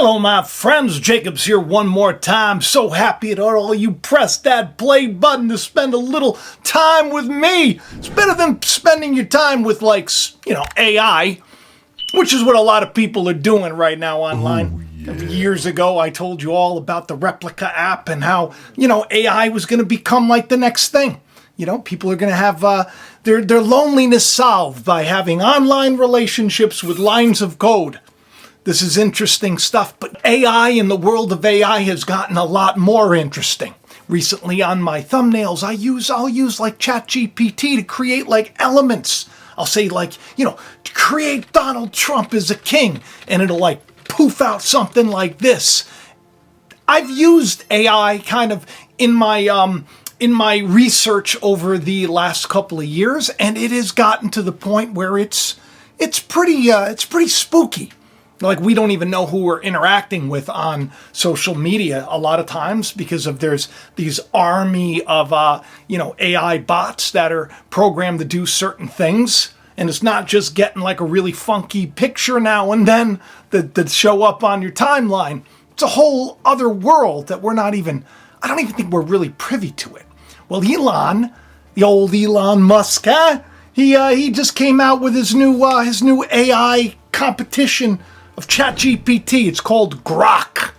Hello, my friends. Jacob's here one more time. So happy that all you pressed that play button to spend a little time with me. It's better than spending your time with, like, AI, which is what a lot of people are doing right now online. Oh, yeah. Years ago, I told you all about the Replica app and how, AI was going to become like the next thing. People are going to have their loneliness solved by having online relationships with lines of code. This is interesting stuff, but AI in the world of AI has gotten a lot more interesting. Recently on my thumbnails, I'll use like ChatGPT to create like elements. I'll say like, create Donald Trump as a king, and it'll like poof out something like this. I've used AI kind of in my research over the last couple of years, and it has gotten to the point where it's pretty spooky. Like, we don't even know who we're interacting with on social media a lot of times because there's these army of, AI bots that are programmed to do certain things. And it's not just getting like a really funky picture now and then that show up on your timeline. It's a whole other world that I don't even think we're really privy to it. Well, Elon, the old Elon Musk, he just came out with his new AI competition of ChatGPT. It's called Grok.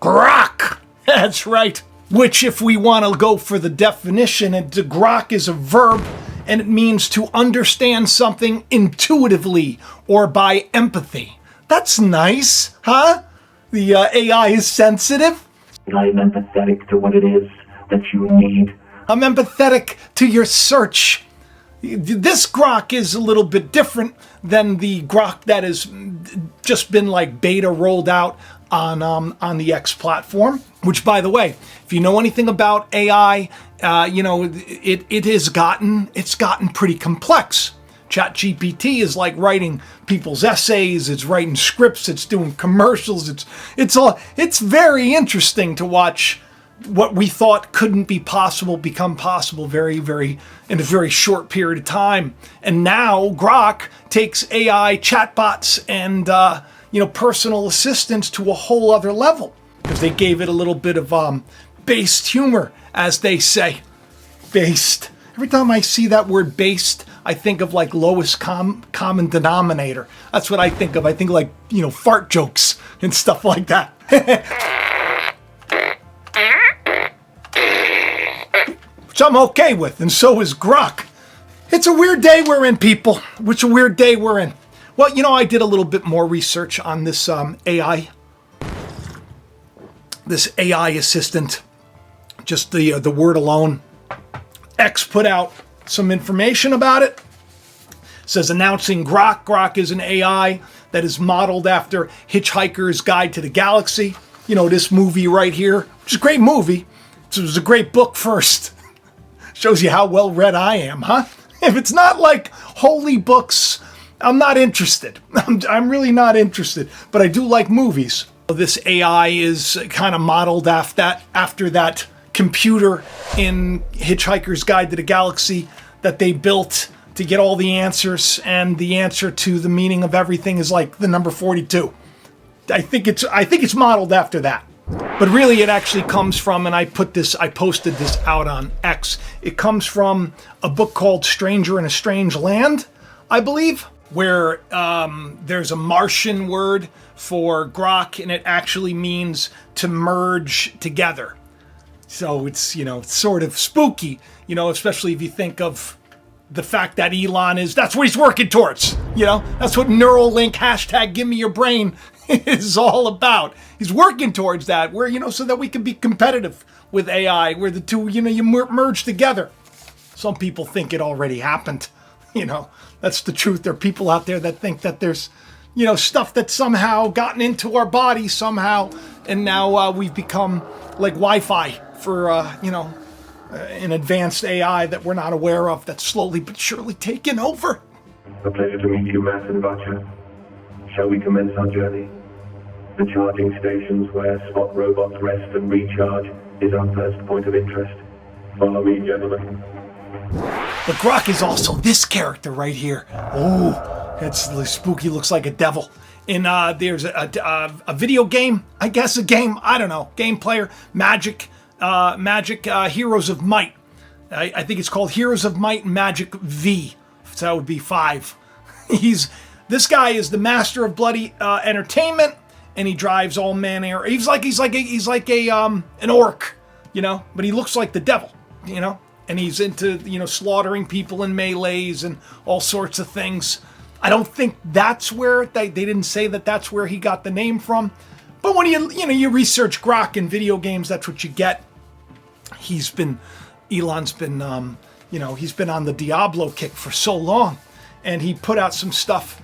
Grok. That's right. Which, if we want to go for the definition, Grok is a verb, and it means to understand something intuitively or by empathy. That's nice, huh? The AI is sensitive. I'm empathetic to what it is that you need. I'm empathetic to your search. This Grok is a little bit different than the Grok that has just been like beta rolled out on the X platform, which, by the way, if you know anything about AI, it's gotten pretty complex. ChatGPT is like writing people's essays, it's writing scripts, it's doing commercials, it's very interesting to watch what we thought couldn't be possible become possible very, very in a very short period of time. And now Grok takes AI chatbots and personal assistants to a whole other level because they gave it a little bit of based humor, as they say. Based. Every time I see that word based, I think of like lowest common denominator. That's what I think of. I think like, fart jokes and stuff like that. Which I'm okay with, and so is Grok. It's a weird day we're in, people. Which a weird day we're in. Well, I did a little bit more research on this AI assistant. Just the word alone. X put out some information about it. It says announcing Grok. Grok is an AI that is modeled after Hitchhiker's Guide to the Galaxy. This movie right here, which is a great movie. It was a great book first. Shows you how well read I am, huh? If it's not like holy books, I'm not interested. I'm really not interested, but I do like movies. This AI is kind of modeled after that computer in Hitchhiker's Guide to the Galaxy that they built to get all the answers, and the answer to the meaning of everything is like the number 42. I think it's modeled after that. But really, it actually comes from, and I posted this out on X. It comes from a book called Stranger in a Strange Land, I believe, where there's a Martian word for Grok, and it actually means to merge together. So it's, it's sort of spooky, especially if you think of the fact that Elon that's what he's working towards. That's what Neuralink # give me your brain is all about. He's working towards that, where, so that we can be competitive with AI, where the two, you merge together. Some people think it already happened. That's the truth. There are people out there that think that there's, stuff that's somehow gotten into our body somehow, and now we've become like Wi-Fi for, an advanced AI that we're not aware of, that's slowly but surely taking over. A pleasure to meet you, Matt and Butcher. Shall we commence our journey? The charging stations where spot robots rest and recharge is our first point of interest. Follow me, gentlemen. But Grok is also this character right here. Oh, It's spooky, looks like a devil. And there's a video game, I guess, I don't know, game player, Magic Heroes of Might. I think it's called Heroes of Might Magic V. So that would be 5. This guy is the master of bloody entertainment, and he drives all manner. He's like an orc, but he looks like the devil, and he's into slaughtering people in melees and all sorts of things. I don't think that's where they didn't say that that's where he got the name from, but when you research Grok in video games, that's what you get. Elon's been he's been on the Diablo kick for so long, and he put out some stuff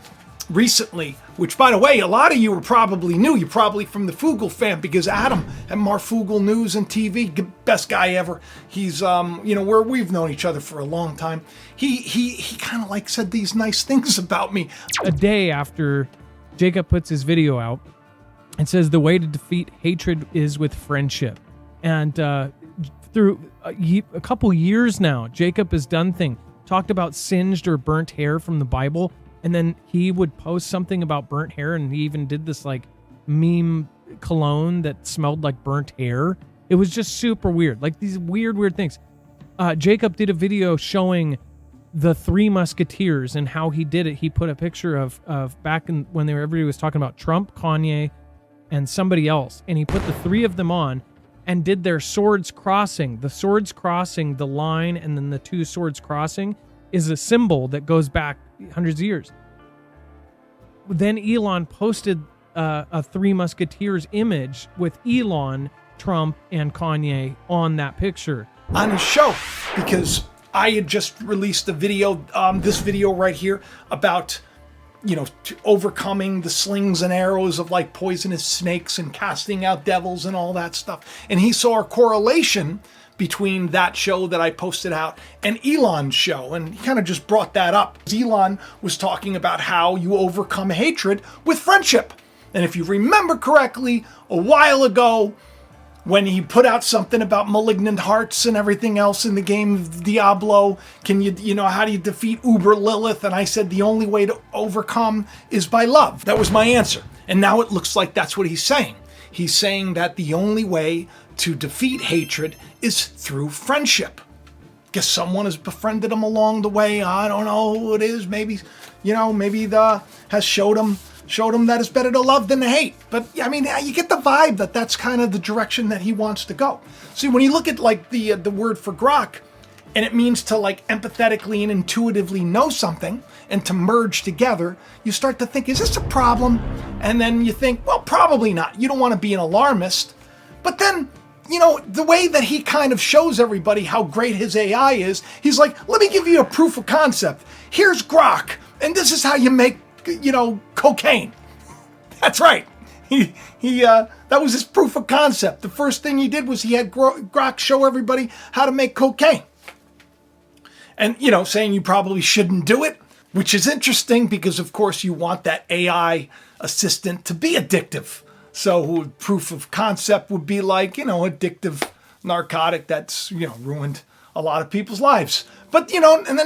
recently, which, by the way, a lot of you probably knew. You're probably from the Fugel fan, because Adam at Marfugel News and TV, best guy ever. He's we've known each other for a long time. He kind of said these nice things about me. A day after Jacob puts his video out, it says the way to defeat hatred is with friendship. And through a couple years now, Jacob has done things, talked about singed or burnt hair from the Bible, and then he would post something about burnt hair, and he even did this meme cologne that smelled like burnt hair. It was just super weird, these weird things. Jacob did a video showing the 3 Musketeers and how he did it. He put a picture of back in when everybody was talking about Trump, Kanye, and somebody else, and he put the 3 of them on and did their swords crossing. The swords crossing the line, and then the 2 swords crossing is a symbol that goes back hundreds of years. Then Elon posted a 3 Musketeers image with Elon, Trump, and Kanye on that picture on his show, because I had just released a video, this video right here, about overcoming the slings and arrows of poisonous snakes and casting out devils and all that stuff. And he saw a correlation between that show that I posted out and Elon's show, and he kind of just brought that up. Elon was talking about how you overcome hatred with friendship. And if you remember correctly, a while ago, when he put out something about malignant hearts and everything else in the game of Diablo, how do you defeat Uber Lilith? And I said the only way to overcome is by love. That was my answer. And now it looks like that's what he's saying. He's saying that the only way to defeat hatred is through friendship. Guess someone has befriended him along the way. I don't know who it is. Maybe, has showed him that it's better to love than to hate. But I mean, you get the vibe that that's kind of the direction that he wants to go. See, when you look at the word for Grok, and it means to empathetically and intuitively know something and to merge together, you start to think, is this a problem? And then you think, well, probably not. You don't want to be an alarmist. But then, the way that he kind of shows everybody how great his AI is, he's like, let me give you a proof of concept. Here's Grok, and this is how you make cocaine. That's right. That was his proof of concept. The first thing he did was he had Grok show everybody how to make cocaine. And, saying you probably shouldn't do it, which is interesting because, of course, you want that AI assistant to be addictive. So proof of concept would be addictive narcotic that's, ruined a lot of people's lives. But, and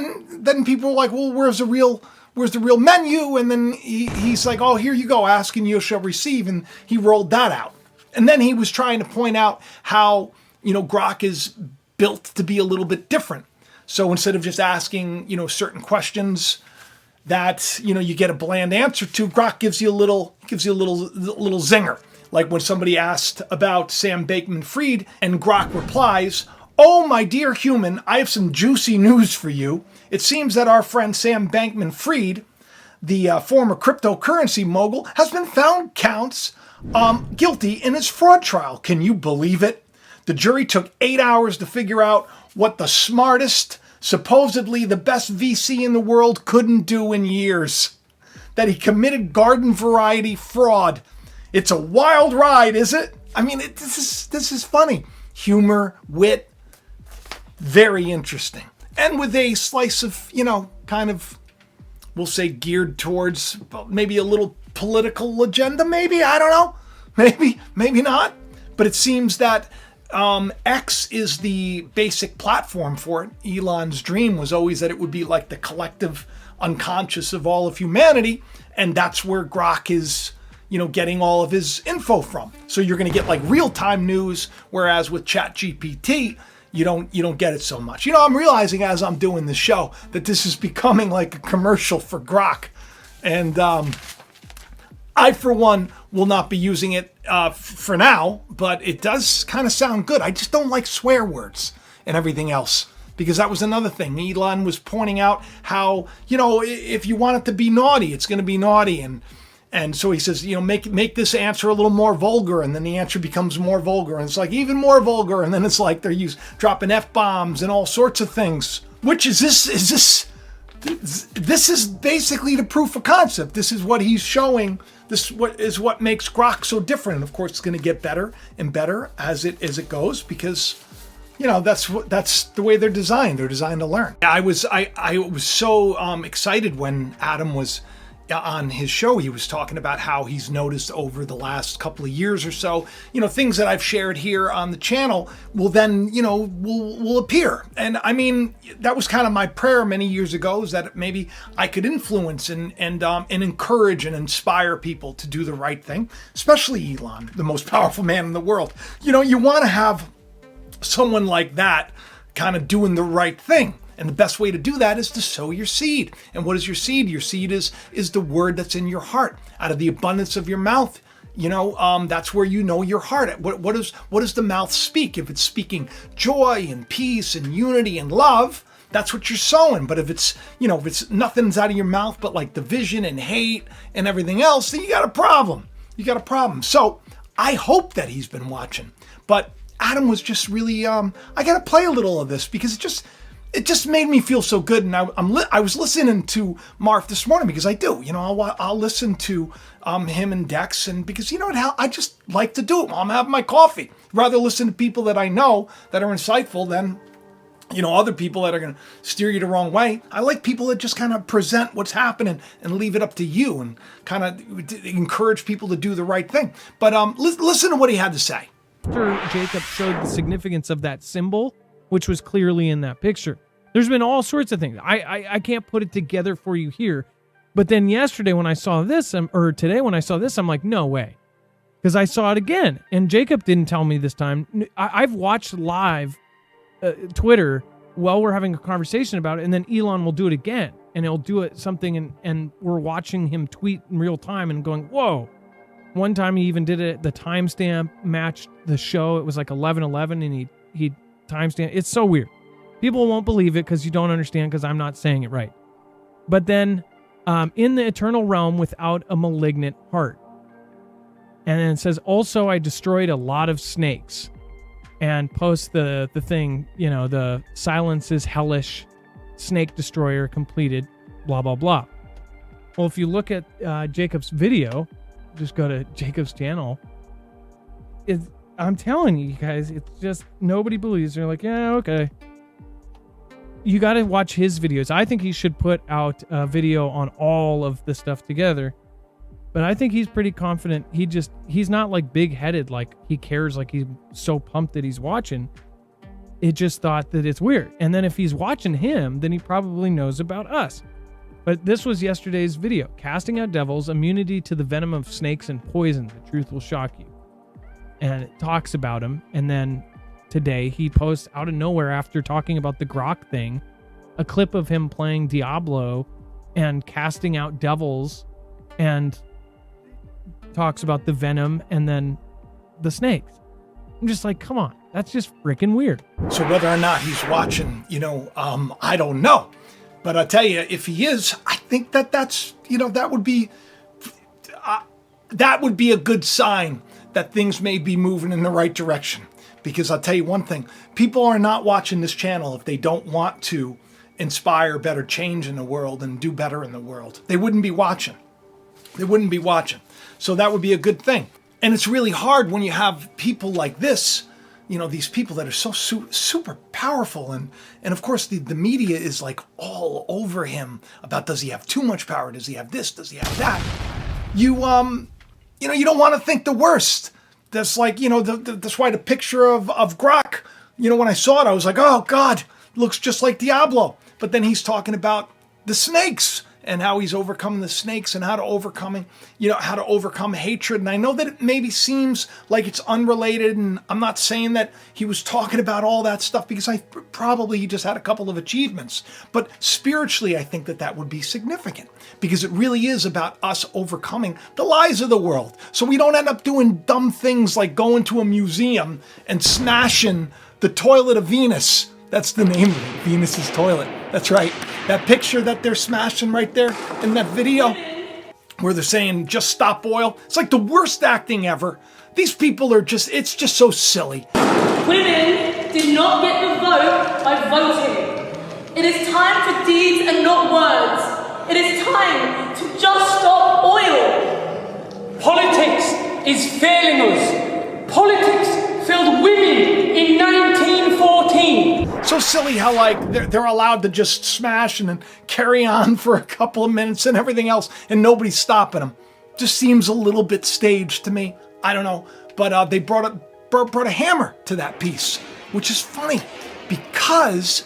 then people were like, well, where's the real menu? And then he's like, oh, here you go, ask and you shall receive. And he rolled that out. And then he was trying to point out how, Grok is built to be a little bit different. So instead of just asking, certain questions that, you get a bland answer to, Grok gives you a little zinger. Like when somebody asked about Sam Bankman-Fried and Grok replies, oh, my dear human, I have some juicy news for you. It seems that our friend Sam Bankman-Fried, the former cryptocurrency mogul, has been found guilty in his fraud trial. Can you believe it? The jury took 8 hours to figure out what the smartest, supposedly the best VC in the world couldn't do in years. That he committed garden variety fraud. It's a wild ride, is it? I mean, this is funny. Humor, wit, very interesting. And with a slice of, kind of, we'll say geared towards maybe a little political agenda, maybe, I don't know. Maybe not. But it seems that X is the basic platform for it. Elon's dream was always that it would be like the collective unconscious of all of humanity. And that's where Grok is, getting all of his info from. So you're going to get like real-time news, whereas with ChatGPT, you don't get it so much. I'm realizing as I'm doing this show that this is becoming like a commercial for Grok. And I, for one, will not be using it for now, but it does kind of sound good. I just don't like swear words and everything else, because that was another thing. Elon was pointing out how, if you want it to be naughty, it's going to be naughty. And so he says, make this answer a little more vulgar, and then the answer becomes more vulgar, and it's like even more vulgar, and then it's like they're dropping F-bombs and all sorts of things. Which is this is basically the proof of concept. This is what he's showing. This is what makes Grok so different. And of course, it's going to get better and better as it goes, because that's the way they're designed. They're designed to learn. I was so excited when Adam was on his show. He was talking about how he's noticed over the last couple of years or so, things that I've shared here on the channel will then, will appear. And I mean, that was kind of my prayer many years ago, is that maybe I could influence and encourage and inspire people to do the right thing, especially Elon, the most powerful man in the world. You want to have someone like that kind of doing the right thing. And the best way to do that is to sow your seed. And what is your seed? Your seed is the word that's in your heart. Out of the abundance of your mouth, that's where your heart. What does the mouth speak? If it's speaking joy and peace and unity and love, that's what you're sowing. But if it's nothing's out of your mouth but like division and hate and everything else, then you got a problem. So I hope that he's been watching. But Adam was just really, I got to play a little of this because it just made me feel so good. And I was listening to Marv this morning because I do, I'll listen to him and Dex, and because I just like to do it while I'm having my coffee. Rather listen to people that I know that are insightful than, other people that are going to steer you the wrong way. I like people that just kind of present what's happening and leave it up to you and kind of encourage people to do the right thing. But listen to what he had to say. After Jacob showed the significance of that symbol, which was clearly in that picture, there's been all sorts of things. I can't put it together for you here. But then yesterday when I saw this, or today when I saw this, I'm like, no way. Because I saw it again. And Jacob didn't tell me this time. I've watched live Twitter while we're having a conversation about it, and then Elon will do it again. And he'll do it something, and we're watching him tweet in real time and going, whoa. One time he even did it, the timestamp matched the show. It was like 11:11, and he timestamp. It's so weird. People won't believe it because you don't understand, because I'm not saying it right. But then, in the eternal realm without a malignant heart. And then it says, also, I destroyed a lot of snakes. And post the thing, the silence is hellish, snake destroyer completed, blah, blah, blah. Well, if you look at Jacob's video, just go to Jacob's channel. I'm telling you guys, it's just nobody believes. They're like, yeah, okay. You got to watch his videos. I think he should put out a video on all of the stuff together. But I think he's pretty confident. He's not like big-headed, like he cares, like he's so pumped that he's watching. It just thought that it's weird. And then if he's watching him, then he probably knows about us. But this was yesterday's video. Casting out devils, immunity to the venom of snakes and poison. The truth will shock you. And it talks about him. And then today he posts out of nowhere, after talking about the Grok thing, a clip of him playing Diablo and casting out devils, and talks about the venom and then the snakes. I'm just like, come on, that's just freaking weird. So whether or not he's watching, I don't know. But I tell you, if he is, I think that's that would be a good sign that things may be moving in the right direction. Because I'll tell you one thing, people are not watching this channel if they don't want to inspire better change in the world and do better in the world. They wouldn't be watching. So that would be a good thing. And it's really hard when you have people like this, these people that are so super powerful. And of course, the media is like all over him about, does he have too much power? Does he have this? Does he have that? You don't want to think the worst. That's like, that's why the picture of Grok, when I saw it, I was like, oh God, looks just like Diablo. But then he's talking about the snakes and how he's overcoming the snakes and how to overcome hatred. And I know that it maybe seems like it's unrelated, and I'm not saying that he was talking about all that stuff, because he just had a couple of achievements. But spiritually, I think that would be significant, because it really is about us overcoming the lies of the world, so we don't end up doing dumb things like going to a museum and smashing the toilet of Venus. That's the name of it, Venus's toilet. That's right. That picture that they're smashing right there in that video where they're saying, just stop oil. It's like the worst acting ever. These people are it's just so silly. Women did not get the vote by voting. It is time for deeds and not words. It is time to just stop oil. Politics is failing us. Politics failed women in 1914. So silly how they're allowed to just smash and then carry on for a couple of minutes and everything else, and nobody's stopping them. Just seems a little bit staged to me. I don't know, but they brought a hammer to that piece, which is funny because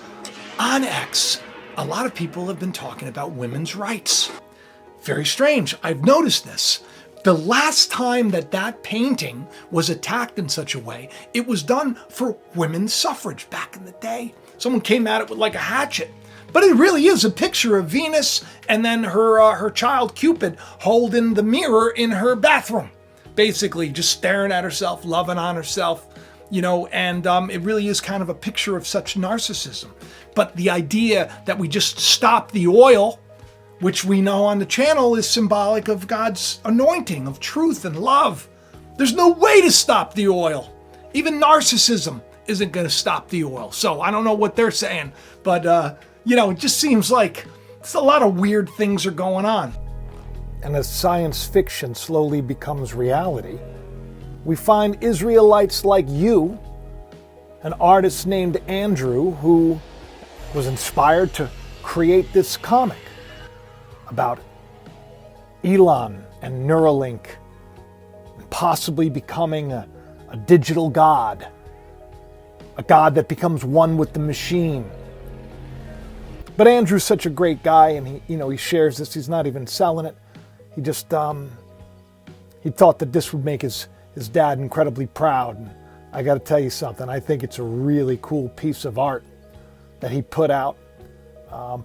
on X, a lot of people have been talking about women's rights. Very strange. I've noticed this. The last time that painting was attacked in such a way, it was done for women's suffrage back in the day. Someone came at it with like a hatchet. But it really is a picture of Venus and then her child Cupid holding the mirror in her bathroom. Basically just staring at herself, loving on herself, and it really is kind of a picture of such narcissism. But the idea that we just stop the oil, which we know on the channel is symbolic of God's anointing of truth and love. There's no way to stop the oil. Even narcissism isn't going to stop the oil. So I don't know what they're saying, but it just seems like a lot of weird things are going on. And as science fiction slowly becomes reality, we find Israelites like you, an artist named Andrew, who was inspired to create this comic about Elon and Neuralink possibly becoming a digital god, a god that becomes one with the machine. But Andrew's such a great guy, and he shares this. He's not even selling it. He just he thought that this would make his dad incredibly proud. And I got to tell you something. I think it's a really cool piece of art that he put out.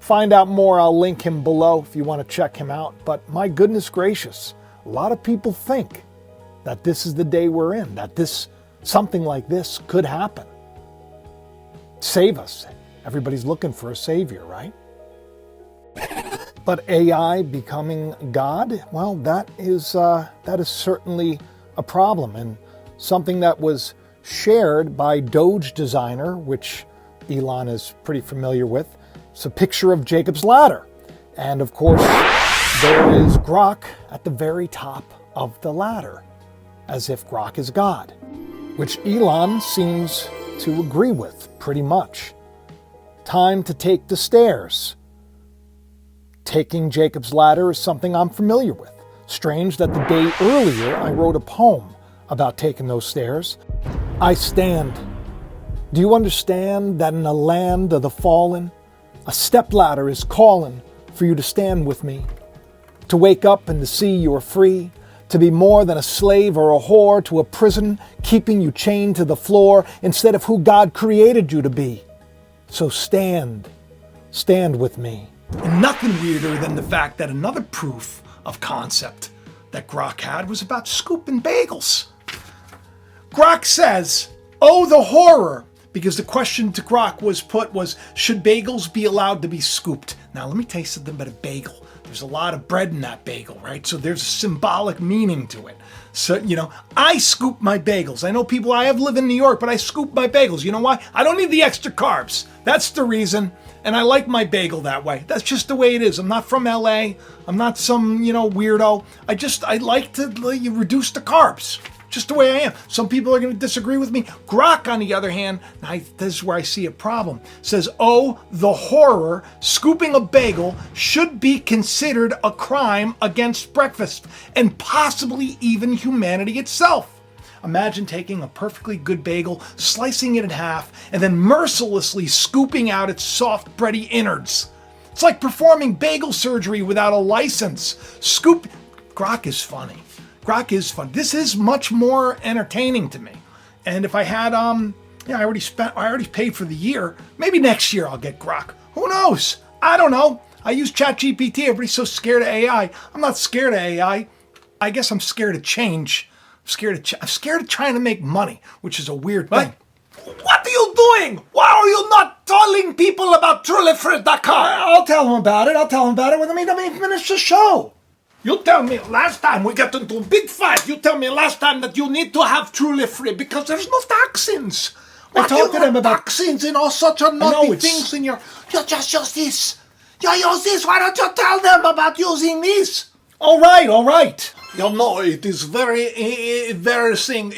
Find out more. I'll link him below if you want to check him out. But my goodness gracious, a lot of people think that this is the day we're in, that something like this could happen. Save us. Everybody's looking for a savior, right? But AI becoming God, well, that is certainly a problem, and something that was shared by Doge designer, which Elon is pretty familiar with. It's a picture of Jacob's ladder. And of course, there is Grok at the very top of the ladder, as if Grok is God, which Elon seems to agree with pretty much. Time to take the stairs. Taking Jacob's ladder is something I'm familiar with. Strange that the day earlier I wrote a poem about taking those stairs. I stand. Do you understand that in a land of the fallen, a stepladder is calling for you to stand with me, to wake up and to see you are free, to be more than a slave or a whore to a prison keeping you chained to the floor instead of who God created you to be. So stand with me. And nothing weirder than the fact that another proof of concept that Grok had was about scooping bagels. Grok says, "Oh, the horror," because the question to Grok was, should bagels be allowed to be scooped? Now, let me tell you something about a bagel. There's a lot of bread in that bagel, right? So there's a symbolic meaning to it. So, I scoop my bagels. I know people, I have lived in New York, but I scoop my bagels. You know why? I don't need the extra carbs. That's the reason. And I like my bagel that way. That's just the way it is. I'm not from LA. I'm not some, weirdo. I like to reduce the carbs. Just the way I am. Some people are going to disagree with me. Grok, on the other hand, this is where I see a problem, says, "Oh, the horror, scooping a bagel should be considered a crime against breakfast and possibly even humanity itself." Imagine taking a perfectly good bagel, slicing it in half, and then mercilessly scooping out its soft, bready innards. It's like performing bagel surgery without a license. Grok is funny. Grok is fun. This is much more entertaining to me. And if I had, I already paid for the year. Maybe next year I'll get Grok. Who knows? I don't know. I use ChatGPT. Everybody's so scared of AI. I'm not scared of AI. I guess I'm scared of change. I'm scared of trying to make money, which is a weird thing. What are you doing? Why are you not telling people about trulyfrit.com? I'll tell them about it. Let me finish the show. You tell me last time we got into a big fight. You tell me last time that you need to have trulyfrit because there's no toxins. I talked to them about toxins and all such a naughty things in your... You just use this. You use this. Why don't you tell them about using this? All right. You know, it is very embarrassing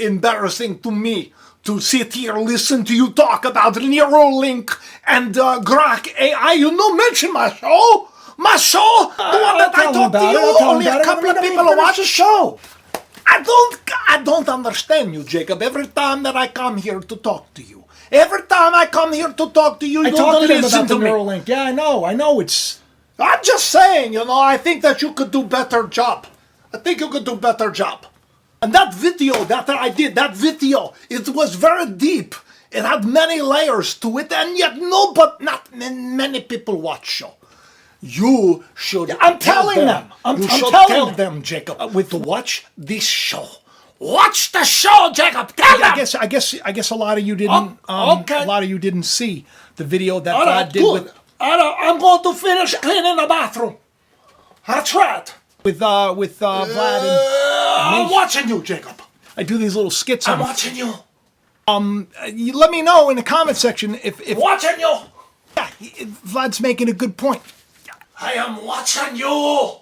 to me to sit here, listen to you talk about Neuralink and Grok AI. You know, mention my show. My show, the one that I talked to you. Only a couple of people who watch the show. I don't understand you, Jacob. Every time that I come here to talk to you, you don't listen to me. Neuralink. Yeah, I know. I'm just saying, I think that you could do better job. And that video that I did, it was very deep. It had many layers to it, and yet not many people watch show. You should. I'm telling them. I'm telling them, Jacob, to watch this show. Watch the show, Jacob. Tell them. I guess a lot of you didn't. Okay. A lot of you didn't see the video that Vlad did with. I'm going to finish cleaning the bathroom. That's right. With Vlad and I'm watching you, Jacob. I do these little skits. I'm watching you. You let me know in the comment section if watching you. Yeah, Vlad's making a good point. I am watching you.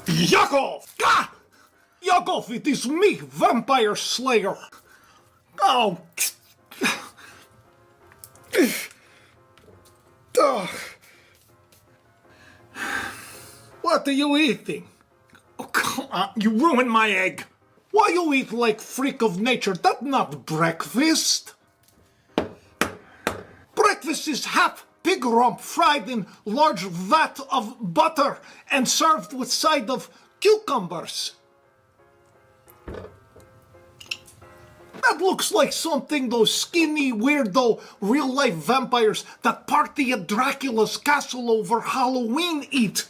Yakov! Yakov, it is me, Vampire Slayer. Oh. What are you eating? Oh, come on, you ruined my egg. Why you eat like freak of nature? That's not breakfast. Breakfast is half pig rump fried in large vat of butter and served with side of cucumbers. That looks like something those skinny, weirdo, real-life vampires that party at Dracula's castle over Halloween eat.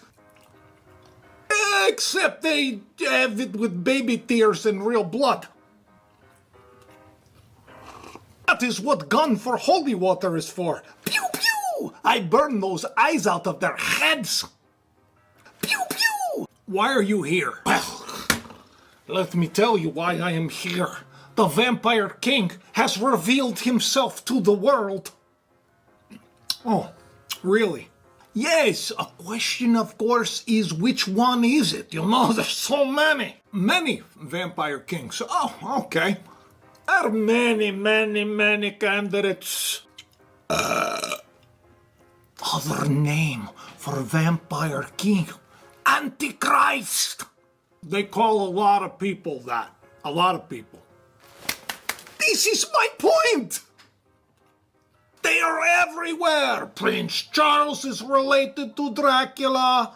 Except they have it with baby tears and real blood. That is what gun for holy water is for. Pew pew! I burn those eyes out of their heads. Pew pew! Why are you here? Well, let me tell you why I am here. The Vampire King has revealed himself to the world. Oh, really? Yes, a question, of course, is which one is it? There's so many. Many Vampire Kings. Oh, okay. There are many candidates. Other name for Vampire King. Antichrist. They call a lot of people that. A lot of people. This is my point! They are everywhere! Prince Charles is related to Dracula.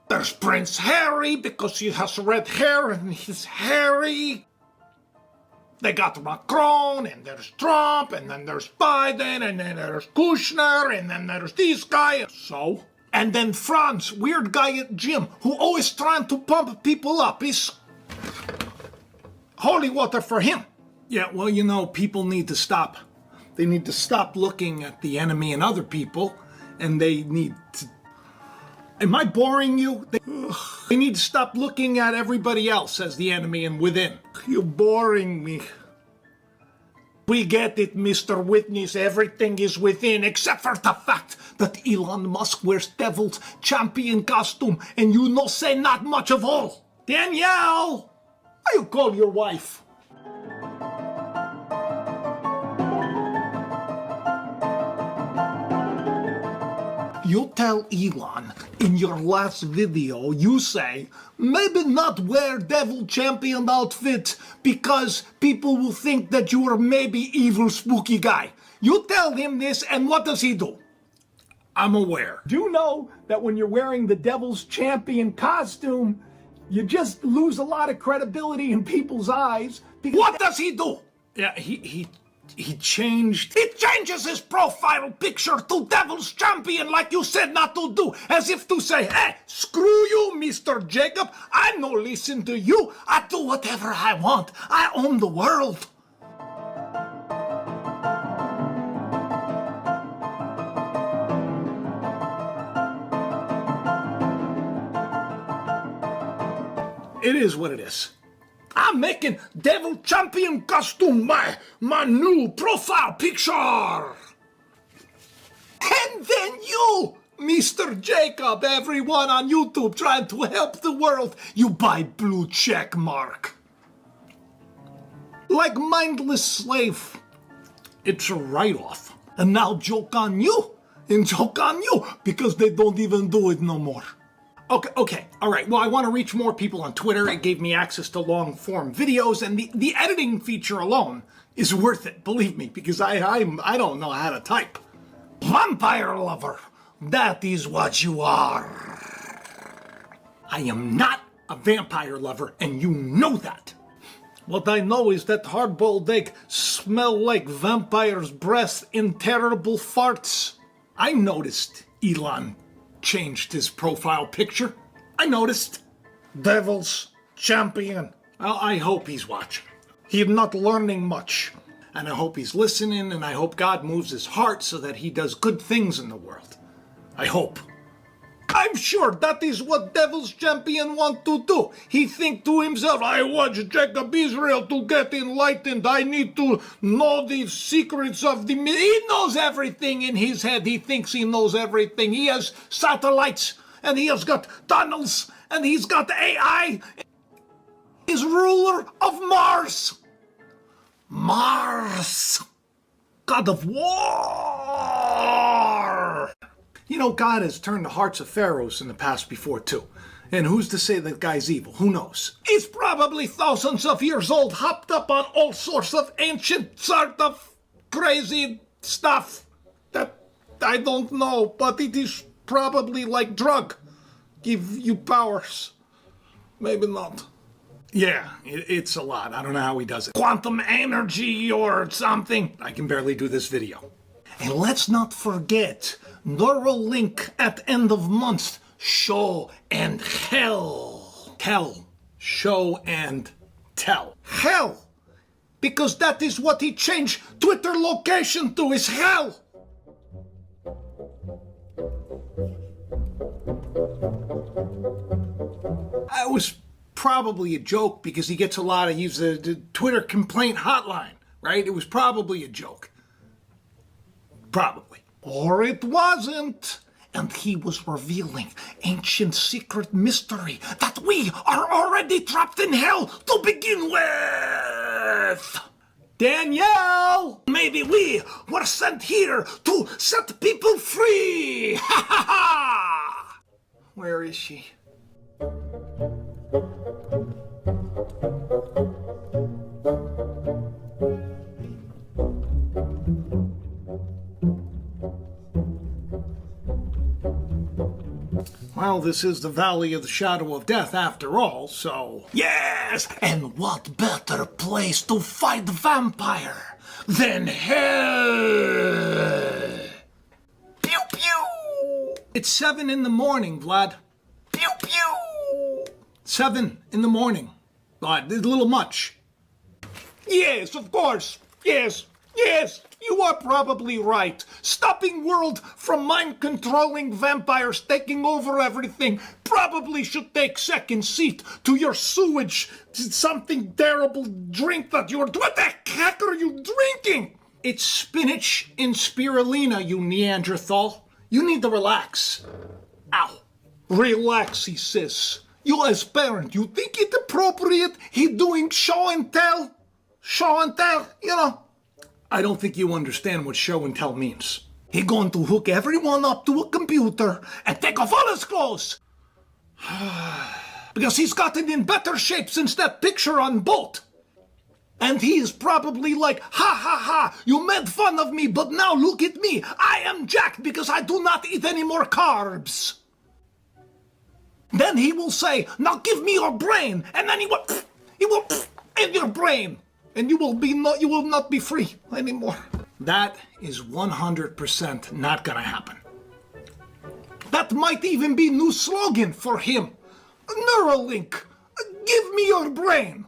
There's Prince Harry because he has red hair and he's hairy. They got Macron, and there's Trump, and then there's Biden, and then there's Kushner, and then there's this guy. So? And then Franz, weird guy at gym, who always trying to pump people up. He's holy water for him. Yeah, well, people need to stop. They need to stop looking at the enemy and other people, and they need to... Am I boring you? They need to stop looking at everybody else as the enemy and within. You're boring me. We get it, Mr. Witness. Everything is within, except for the fact that Elon Musk wears Devil's champion costume, and say not much of all. Danielle! How you call your wife? You tell Elon in your last video, you say, maybe not wear Devil Champion outfit because people will think that you are maybe evil, spooky guy. You tell him this, and what does he do? I'm aware. Do you know that when you're wearing the Devil's Champion costume, you just lose a lot of credibility in people's eyes? What does he do? Yeah, he changed. He changes his profile picture to Devil's Champion like you said not to do. As if to say, hey, screw you, Mr. Jacob. I no listen to you. I do whatever I want. I own the world. It is what it is. I'm making Devil Champion costume my new profile picture. And then you, Mr. Jacob, everyone on YouTube trying to help the world, you buy blue check mark. Like mindless slave, it's a write-off. And now joke on you, and joke on you, because they don't even do it no more. Okay, all right. Well, I want to reach more people on Twitter. It gave me access to long-form videos, and the editing feature alone is worth it, believe me, because I don't know how to type. Vampire lover, that is what you are. I am not a vampire lover, and you know that. What I know is that hard-boiled egg smell like vampire's breath in terrible farts. I noticed Elon changed his profile picture. I noticed. Devil's Champion. Well, I hope he's watching. He's not learning much. And I hope he's listening, and I hope God moves his heart so that he does good things in the world. I hope. I'm sure that is what Devil's Champion want to do. He think to himself, I watch Jacob Israel to get enlightened. I need to know the secrets of the... He knows everything in his head. He thinks he knows everything. He has satellites, and he has got tunnels, and he's got AI. He's ruler of Mars. Mars. God of war. You know, God has turned the hearts of pharaohs in the past before, too. And who's to say that guy's evil? Who knows? He's probably thousands of years old, hopped up on all sorts of ancient sort of crazy stuff that I don't know, but it is probably like drug. Give you powers. Maybe not. Yeah, it's a lot. I don't know how he does it. Quantum energy or something. I can barely do this video. And let's not forget, Neuralink at end of month, show and hell. Hell. Show and tell. Hell. Because that is what he changed Twitter location to, is hell. It was probably a joke because he gets a lot of, use the Twitter complaint hotline, right? It was probably a joke. Probably. Or it wasn't. And he was revealing ancient secret mystery that we are already trapped in hell to begin with. Danielle, maybe we were sent here to set people free. Ha ha ha. Where is she? Well, this is the Valley of the Shadow of Death after all, so... Yes! And what better place to fight vampire than hell? Pew pew! It's 7 in the morning, Vlad. Pew pew! 7 in the morning. Vlad, it's a little much. Yes, of course. Yes. Yes, you are probably right. Stopping world from mind-controlling vampires taking over everything probably should take second seat to your sewage, something terrible drink that you're... What the heck are you drinking? It's spinach in spirulina, you Neanderthal. You need to relax. Ow. Relax, he says. You as parent, you think it appropriate he doing show and tell? Show and tell, I don't think you understand what show and tell means. He going to hook everyone up to a computer and take off all his clothes. Because he's gotten in better shape since that picture on Bolt. And he is probably like, ha ha ha, you made fun of me, but now look at me. I am jacked because I do not eat any more carbs. Then he will say, now give me your brain. And then he will in your brain. And you will not be free anymore. That is 100% not gonna happen. That might even be new slogan for him. Neuralink, give me your brain.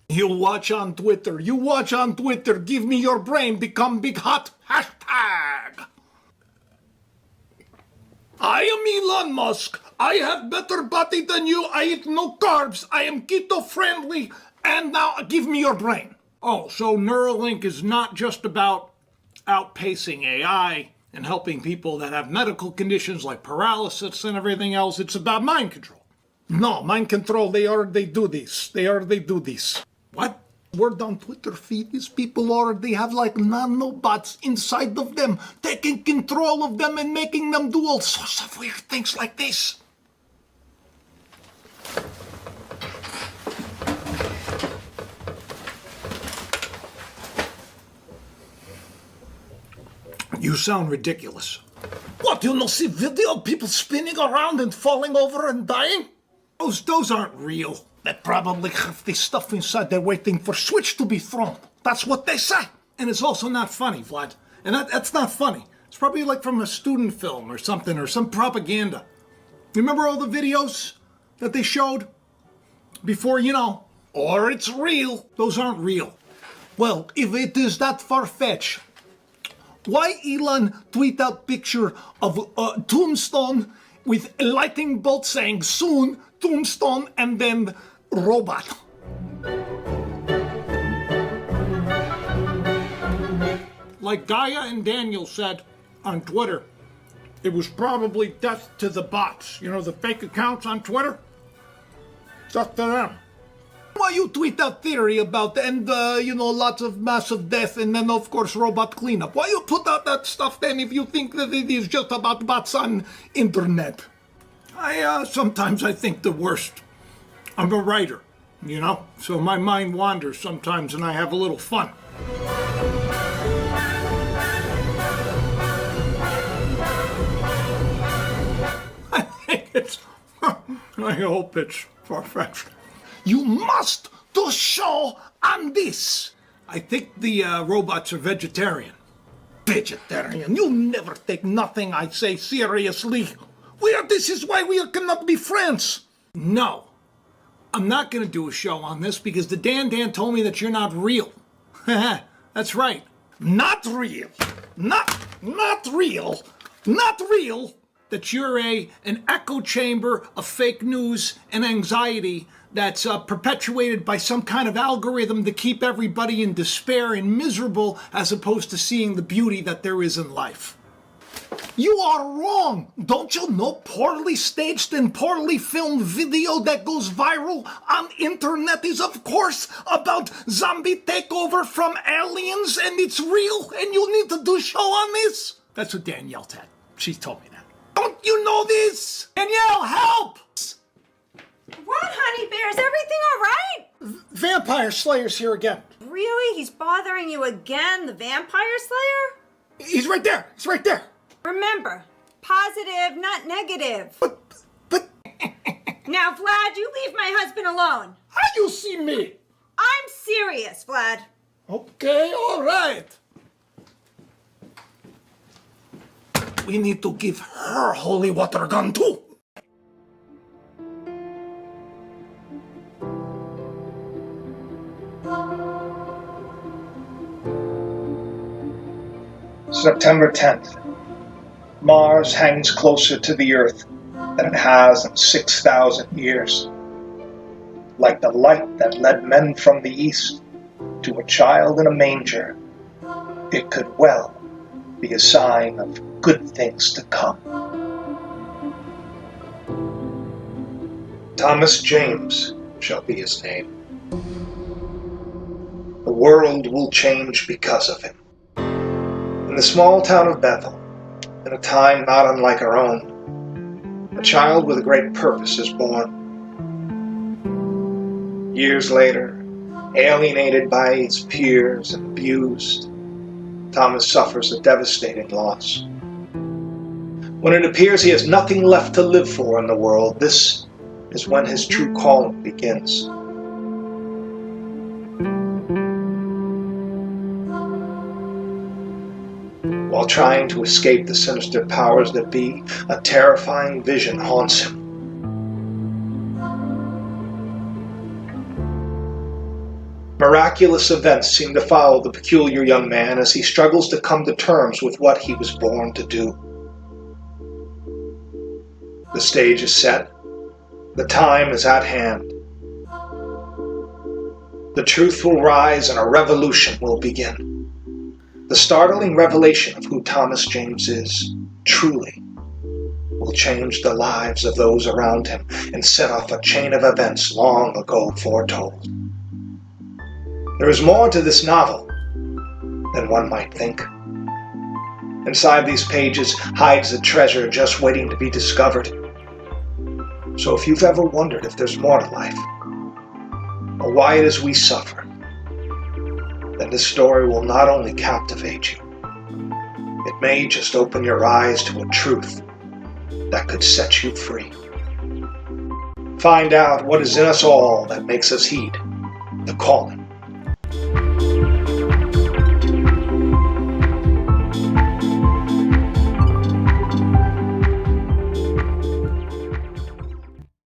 You watch on Twitter, give me your brain, become big hot, hashtag. I am Elon Musk. I have better body than you. I eat no carbs. I am keto friendly. And now give me your brain. Oh, so Neuralink is not just about outpacing AI and helping people that have medical conditions like paralysis and everything else. It's about mind control. No, mind control, they already do this. What? Word on Twitter feed is people already have like nanobots inside of them, taking control of them and making them do all sorts of weird things like this. You sound ridiculous. What, you not see video of people spinning around and falling over and dying? Those aren't real. They probably have this stuff inside there waiting for switch to be thrown. That's what they say. And it's also not funny, Vlad. And that's not funny. It's probably like from a student film or something, or some propaganda. Remember all the videos that they showed before, or it's real. Those aren't real. Well, if it is that far-fetched, why Elon tweet out picture of a tombstone with a lightning bolt saying soon, tombstone, and then robot? Like Gaia and Daniel said on Twitter, it was probably death to the bots. The fake accounts on Twitter? Death to them. Why you tweet that theory about, and lots of massive death, and then of course robot cleanup? Why you put out that stuff then if you think that it is just about bots on internet? Sometimes I think the worst. I'm a writer, so my mind wanders sometimes and I have a little fun. I hope it's far-fetched. You must do show on this. I think the robots are vegetarian. Vegetarian? You never take nothing I say seriously. This is why we cannot be friends. No, I'm not going to do a show on this because the Dan told me that you're not real. That's right. Not real. Not real. Not real. That you're an echo chamber of fake news and anxiety that's perpetuated by some kind of algorithm to keep everybody in despair and miserable as opposed to seeing the beauty that there is in life. You are wrong. Don't you know poorly staged and poorly filmed video that goes viral on internet is of course about zombie takeover from aliens and it's real and you need to do show on this? That's what Danielle said. She told me that. Don't you know this? Danielle, help! What, honey bear? Is everything all right? Vampire Slayer's here again. Really? He's bothering you again? The Vampire Slayer? He's right there. He's right there. Remember, positive, not negative. But... Now, Vlad, you leave my husband alone. How you see me? I'm serious, Vlad. Okay, all right. We need to give her holy water gun too. September 10th. Mars hangs closer to the Earth than it has in 6,000 years. Like the light that led men from the East to a child in a manger, it could well be a sign of good things to come. Thomas James shall be his name. world will change because of him. In the small town of Bethel, in a time not unlike our own, a child with a great purpose is born. Years later, alienated by his peers and abused, Thomas suffers a devastating loss. When it appears he has nothing left to live for in the world, this is when his true calling begins. While trying to escape the sinister powers that be, a terrifying vision haunts him. Miraculous events seem to follow the peculiar young man as he struggles to come to terms with what he was born to do. The stage is set. The time is at hand. The truth will rise and a revolution will begin. The startling revelation of who Thomas James is, truly, will change the lives of those around him and set off a chain of events long ago foretold. There is more to this novel than one might think. Inside these pages hides a treasure just waiting to be discovered. So if you've ever wondered if there's more to life, or why it is we suffer, then this story will not only captivate you, it may just open your eyes to a truth that could set you free. Find out what is in us all that makes us heed the calling